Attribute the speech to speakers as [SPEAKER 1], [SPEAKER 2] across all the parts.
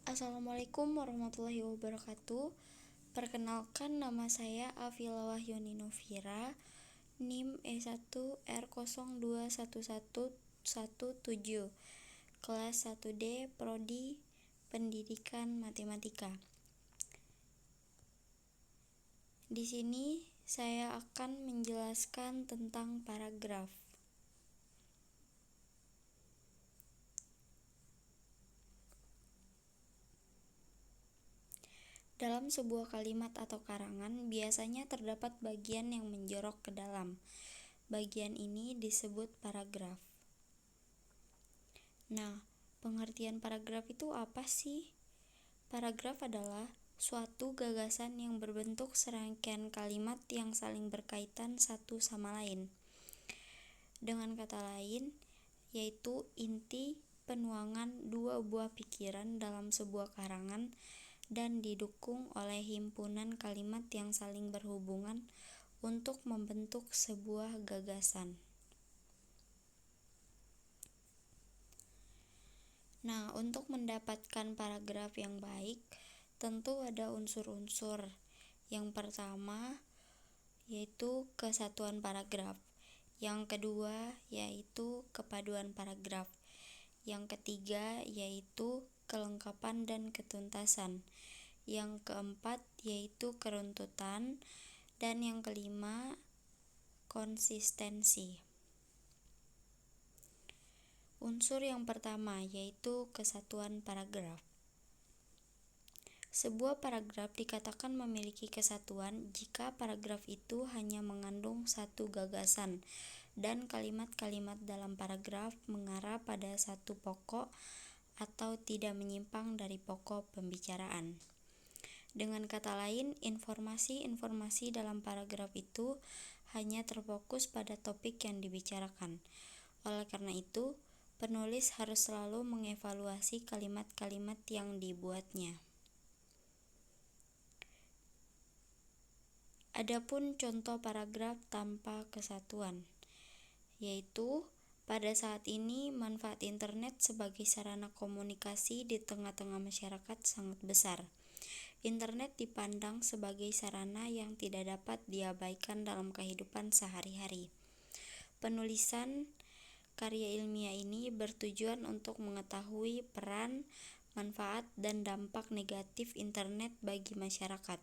[SPEAKER 1] Assalamualaikum warahmatullahi wabarakatuh. Perkenalkan, nama saya Afila Wahyuni Novira, NIM E1R021117, kelas 1D, Prodi Pendidikan Matematika. Di sini saya akan menjelaskan tentang paragraf. Dalam sebuah kalimat atau karangan, biasanya terdapat bagian yang menjorok ke dalam. Bagian ini disebut paragraf. Nah, pengertian paragraf itu apa sih? Paragraf adalah suatu gagasan yang berbentuk serangkaian kalimat yang saling berkaitan satu sama lain. Dengan kata lain, yaitu inti penuangan dua buah pikiran dalam sebuah karangan dan didukung oleh himpunan kalimat yang saling berhubungan untuk membentuk sebuah gagasan. Nah, untuk mendapatkan paragraf yang baik, tentu ada unsur-unsur. Yang pertama yaitu kesatuan paragraf. Yang kedua yaitu kepaduan paragraf. Yang ketiga yaitu kelengkapan dan ketuntasan. Yang keempat yaitu keruntutan, dan yang kelima konsistensi. Unsur yang pertama yaitu kesatuan paragraf. Sebuah paragraf dikatakan memiliki kesatuan jika paragraf itu hanya mengandung satu gagasan dan kalimat-kalimat dalam paragraf mengarah pada satu pokok atau tidak menyimpang dari pokok pembicaraan. Dengan kata lain, informasi-informasi dalam paragraf itu hanya terfokus pada topik yang dibicarakan. Oleh karena itu, penulis harus selalu mengevaluasi kalimat-kalimat yang dibuatnya. Adapun contoh paragraf tanpa kesatuan, yaitu pada saat ini manfaat internet sebagai sarana komunikasi di tengah-tengah masyarakat sangat besar. Internet dipandang sebagai sarana yang tidak dapat diabaikan dalam kehidupan sehari-hari. Penulisan karya ilmiah ini bertujuan untuk mengetahui peran, manfaat, dan dampak negatif internet bagi masyarakat.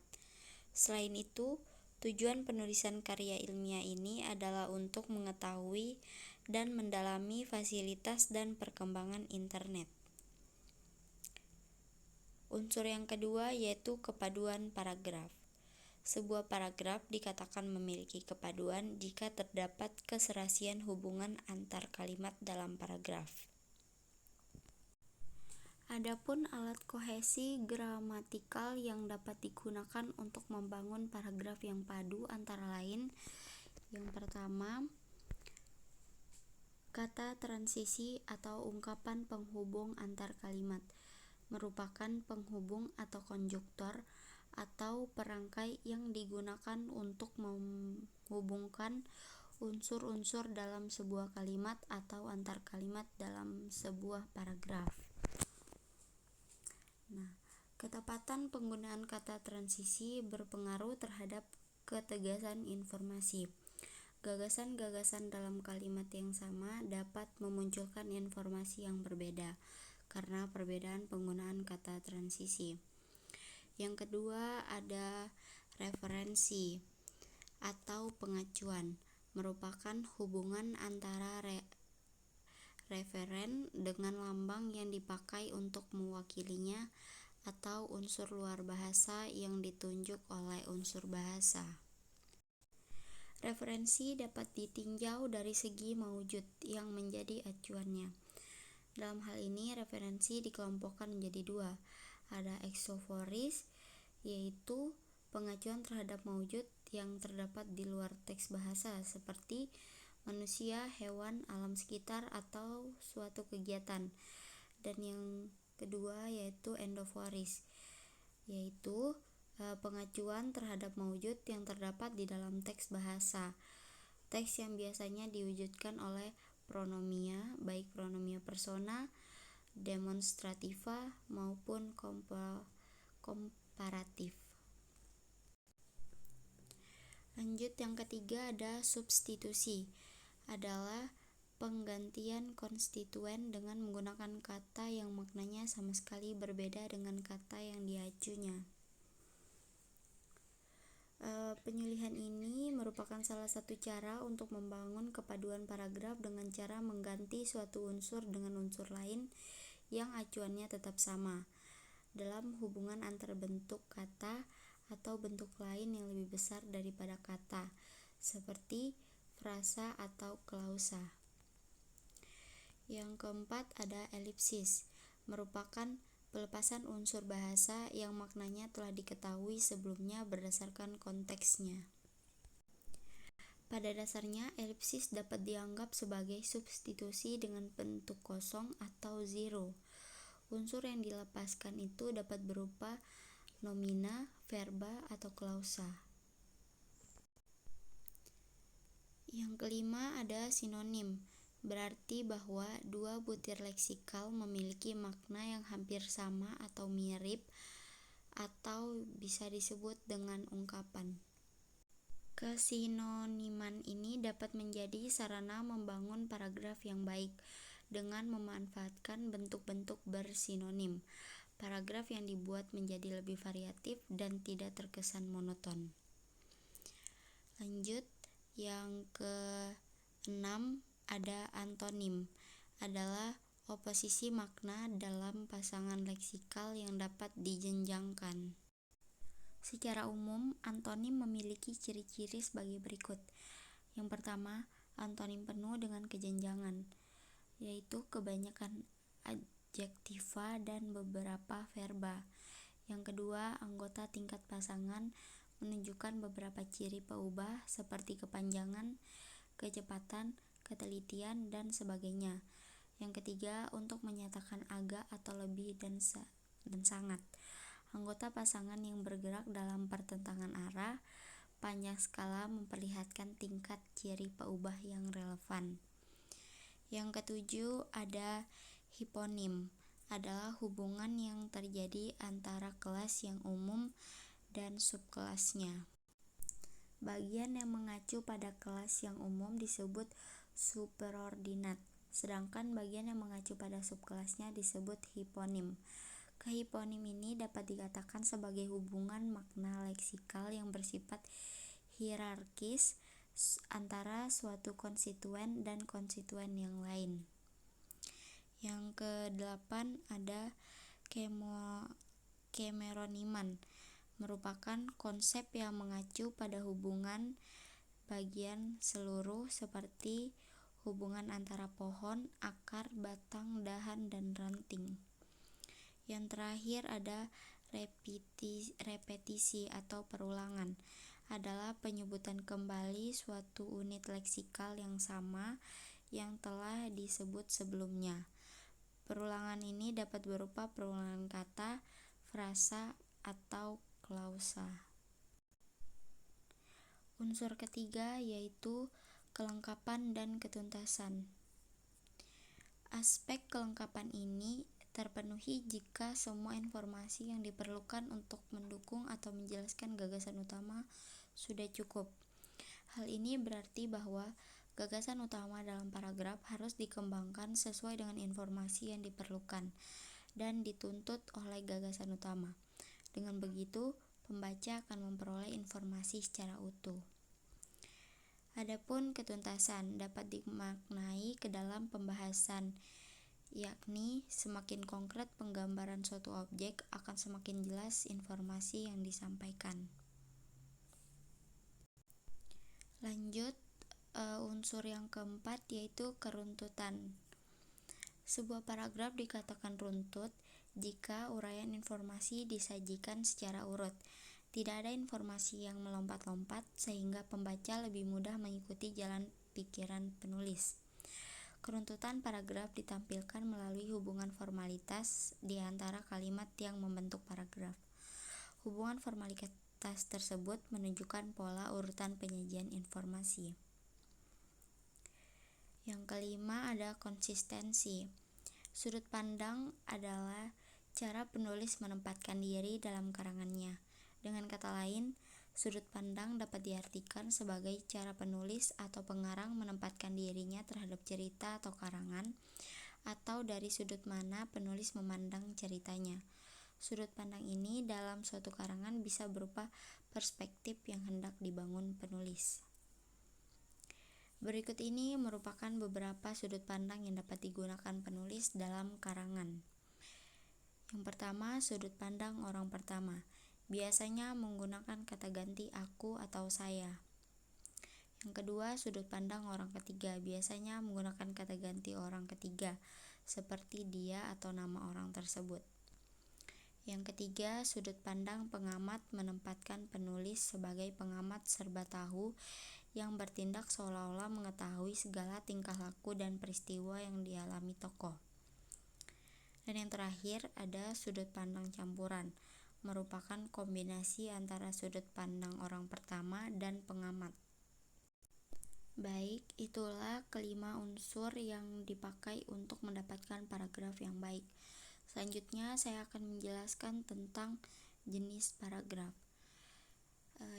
[SPEAKER 1] Selain itu, tujuan penulisan karya ilmiah ini adalah untuk mengetahui dan mendalami fasilitas dan perkembangan internet. Unsur yang kedua yaitu kepaduan paragraf. Sebuah paragraf dikatakan memiliki kepaduan jika terdapat keserasian hubungan antar kalimat dalam paragraf. Adapun alat kohesi gramatikal yang dapat digunakan untuk membangun paragraf yang padu antara lain: yang pertama, kata transisi atau ungkapan penghubung antar kalimat, merupakan penghubung atau konjuktor atau perangkai yang digunakan untuk menghubungkan unsur-unsur dalam sebuah kalimat atau antar kalimat dalam sebuah paragraf. Nah, ketepatan penggunaan kata transisi berpengaruh terhadap ketegasan informasi. Gagasan-gagasan dalam kalimat yang sama dapat memunculkan informasi yang berbeda karena perbedaan penggunaan kata transisi. Yang kedua ada referensi atau pengacuan, merupakan hubungan antara referen dengan lambang yang dipakai untuk mewakilinya atau unsur luar bahasa yang ditunjuk oleh unsur bahasa. Referensi dapat ditinjau dari segi maujud yang menjadi acuannya. Dalam hal ini, referensi dikelompokkan menjadi dua. Ada eksoforis, yaitu pengacuan terhadap maujud yang terdapat di luar teks bahasa seperti manusia, hewan, alam sekitar, atau suatu kegiatan. Dan yang kedua yaitu endoforis, yaitu pengacuan terhadap maujud yang terdapat di dalam teks bahasa. Teks yang biasanya diwujudkan oleh pronomia, baik pronomia persona demonstrativa, maupun komparatif. Lanjut, yang ketiga ada substitusi, adalah penggantian konstituen dengan menggunakan kata yang maknanya sama sekali berbeda dengan kata yang diacunya. Penyulihan ini merupakan salah satu cara untuk membangun kepaduan paragraf dengan cara mengganti suatu unsur dengan unsur lain yang acuannya tetap sama dalam hubungan antar bentuk kata atau bentuk lain yang lebih besar daripada kata, seperti frasa atau klausa. Yang keempat ada elipsis, merupakan pelepasan unsur bahasa yang maknanya telah diketahui sebelumnya berdasarkan konteksnya. Pada dasarnya, elipsis dapat dianggap sebagai substitusi dengan bentuk kosong atau zero. Unsur yang dilepaskan itu dapat berupa nomina, verba, atau klausa. Yang kelima ada sinonim, berarti bahwa dua butir leksikal memiliki makna yang hampir sama atau mirip, atau bisa disebut dengan ungkapan. Kesinoniman ini dapat menjadi sarana membangun paragraf yang baik dengan memanfaatkan bentuk-bentuk bersinonim. Paragraf yang dibuat menjadi lebih variatif dan tidak terkesan monoton. Lanjut, yang keenam ada antonim, adalah oposisi makna dalam pasangan leksikal yang dapat dijenjangkan. Secara umum, antonim memiliki ciri-ciri sebagai berikut. Yang pertama, antonim penuh dengan kejenjangan, yaitu kebanyakan adjektiva dan beberapa verba. Yang kedua, anggota tingkat pasangan menunjukkan beberapa ciri peubah seperti kepanjangan, kecepatan, ketelitian, dan sebagainya. Yang ketiga, untuk menyatakan agak atau lebih dan sangat. Anggota pasangan yang bergerak dalam pertentangan arah, panjang skala memperlihatkan tingkat ciri peubah yang relevan. Yang ketujuh ada hiponim, adalah hubungan yang terjadi antara kelas yang umum dan subkelasnya. Bagian yang mengacu pada kelas yang umum disebut superordinat, sedangkan bagian yang mengacu pada subkelasnya disebut hiponim. Kehiponim ini dapat dikatakan sebagai hubungan makna leksikal yang bersifat hierarkis antara suatu konstituen dan konstituen yang lain. Yang kedelapan ada kemeroniman, merupakan konsep yang mengacu pada hubungan bagian seluruh seperti hubungan antara pohon, akar, batang, dahan, dan ranting. Yang terakhir ada repetisi atau perulangan, adalah penyebutan kembali suatu unit leksikal yang sama yang telah disebut sebelumnya. Perulangan ini dapat berupa perulangan kata, frasa, atau klausa. Unsur ketiga yaitu kelengkapan dan ketuntasan. Aspek kelengkapan ini terpenuhi jika semua informasi yang diperlukan untuk mendukung atau menjelaskan gagasan utama sudah cukup. Hal ini berarti bahwa gagasan utama dalam paragraf harus dikembangkan sesuai dengan informasi yang diperlukan dan dituntut oleh gagasan utama. Dengan begitu, pembaca akan memperoleh informasi secara utuh. Adapun ketuntasan dapat dimaknai ke dalam pembahasan, yakni semakin konkret penggambaran suatu objek akan semakin jelas informasi yang disampaikan. Lanjut, unsur yang keempat yaitu keruntutan. Sebuah paragraf dikatakan runtut jika uraian informasi disajikan secara urut. Tidak ada informasi yang melompat-lompat sehingga pembaca lebih mudah mengikuti jalan pikiran penulis. Keruntutan paragraf ditampilkan melalui hubungan formalitas di antara kalimat yang membentuk paragraf. Hubungan formalitas tersebut menunjukkan pola urutan penyajian informasi. Yang kelima ada konsistensi. Sudut pandang adalah cara penulis menempatkan diri dalam karangannya. Dengan kata lain, sudut pandang dapat diartikan sebagai cara penulis atau pengarang menempatkan dirinya terhadap cerita atau karangan, atau dari sudut mana penulis memandang ceritanya. Sudut pandang ini dalam suatu karangan bisa berupa perspektif yang hendak dibangun penulis. Berikut ini merupakan beberapa sudut pandang yang dapat digunakan penulis dalam karangan. Yang pertama, sudut pandang orang pertama. Biasanya menggunakan kata ganti aku atau saya. Yang kedua, sudut pandang orang ketiga. Biasanya menggunakan kata ganti orang ketiga, seperti dia atau nama orang tersebut. Yang ketiga, sudut pandang pengamat menempatkan penulis sebagai pengamat serba tahu yang bertindak seolah-olah mengetahui segala tingkah laku dan peristiwa yang dialami tokoh. Dan yang terakhir ada sudut pandang campuran, merupakan kombinasi antara sudut pandang orang pertama dan pengamat. Baik, itulah kelima unsur yang dipakai untuk mendapatkan paragraf yang baik. Selanjutnya saya akan menjelaskan tentang jenis paragraf.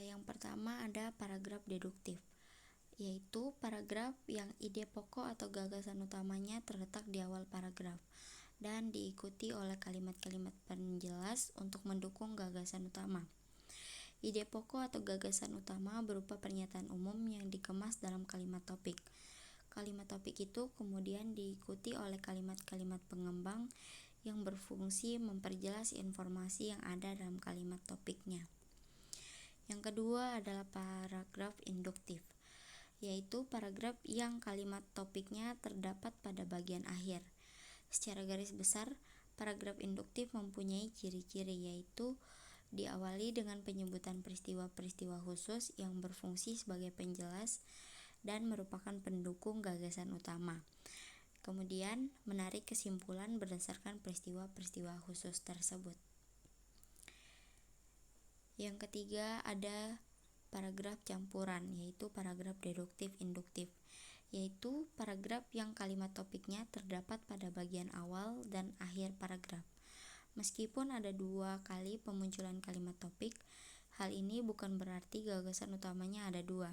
[SPEAKER 1] Yang pertama ada paragraf deduktif, yaitu paragraf yang ide pokok atau gagasan utamanya terletak di awal paragraf dan diikuti oleh kalimat-kalimat penjelas untuk mendukung gagasan utama. Ide pokok atau gagasan utama berupa pernyataan umum yang dikemas dalam kalimat topik. Kalimat topik itu kemudian diikuti oleh kalimat-kalimat pengembang yang berfungsi memperjelas informasi yang ada dalam kalimat topiknya. Yang kedua adalah paragraf induktif, yaitu paragraf yang kalimat topiknya terdapat pada bagian akhir. Secara garis besar, paragraf induktif mempunyai ciri-ciri, yaitu diawali dengan penyebutan peristiwa-peristiwa khusus yang berfungsi sebagai penjelas dan merupakan pendukung gagasan utama. Kemudian menarik kesimpulan berdasarkan peristiwa-peristiwa khusus tersebut. Yang ketiga ada paragraf campuran, yaitu paragraf deduktif induktif, yaitu paragraf yang kalimat topiknya terdapat pada bagian awal dan akhir paragraf. Meskipun ada 2 kali pemunculan kalimat topik, hal ini bukan berarti gagasan utamanya ada 2.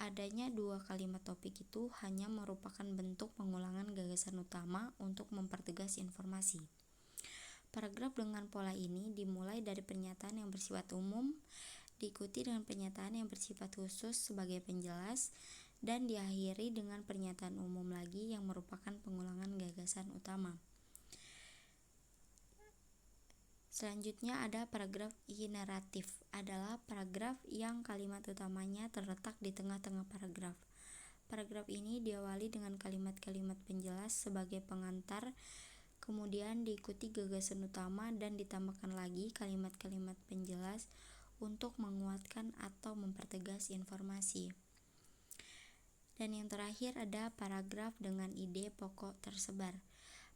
[SPEAKER 1] Adanya 2 kalimat topik itu hanya merupakan bentuk pengulangan gagasan utama untuk mempertegas informasi. Paragraf dengan pola ini dimulai dari pernyataan yang bersifat umum, diikuti dengan pernyataan yang bersifat khusus sebagai penjelas, dan diakhiri dengan pernyataan umum lagi yang merupakan pengulangan gagasan utama. Selanjutnya ada paragraf ineratif, adalah paragraf yang kalimat utamanya terletak di tengah-tengah paragraf. Paragraf ini diawali dengan kalimat-kalimat penjelas sebagai pengantar, kemudian diikuti gagasan utama dan ditambahkan lagi kalimat-kalimat penjelas untuk menguatkan atau mempertegas informasi. Dan yang terakhir ada paragraf dengan ide pokok tersebar.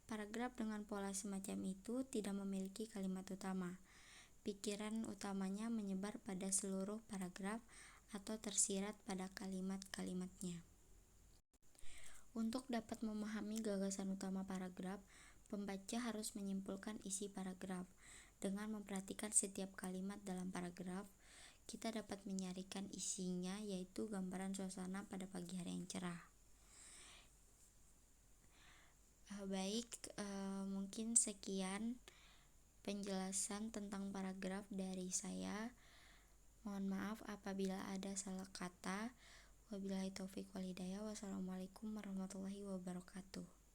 [SPEAKER 1] Paragraf dengan pola semacam itu tidak memiliki kalimat utama. Pikiran utamanya menyebar pada seluruh paragraf atau tersirat pada kalimat-kalimatnya. Untuk dapat memahami gagasan utama paragraf, pembaca harus menyimpulkan isi paragraf. Dengan memperhatikan setiap kalimat dalam paragraf, kita dapat menyarikan isinya, yaitu gambaran suasana pada pagi hari yang cerah. Mungkin sekian penjelasan tentang paragraf dari saya. Mohon maaf apabila ada salah kata. Wabillahi taufiq wal hidayah. Wassalamualaikum warahmatullahi wabarakatuh.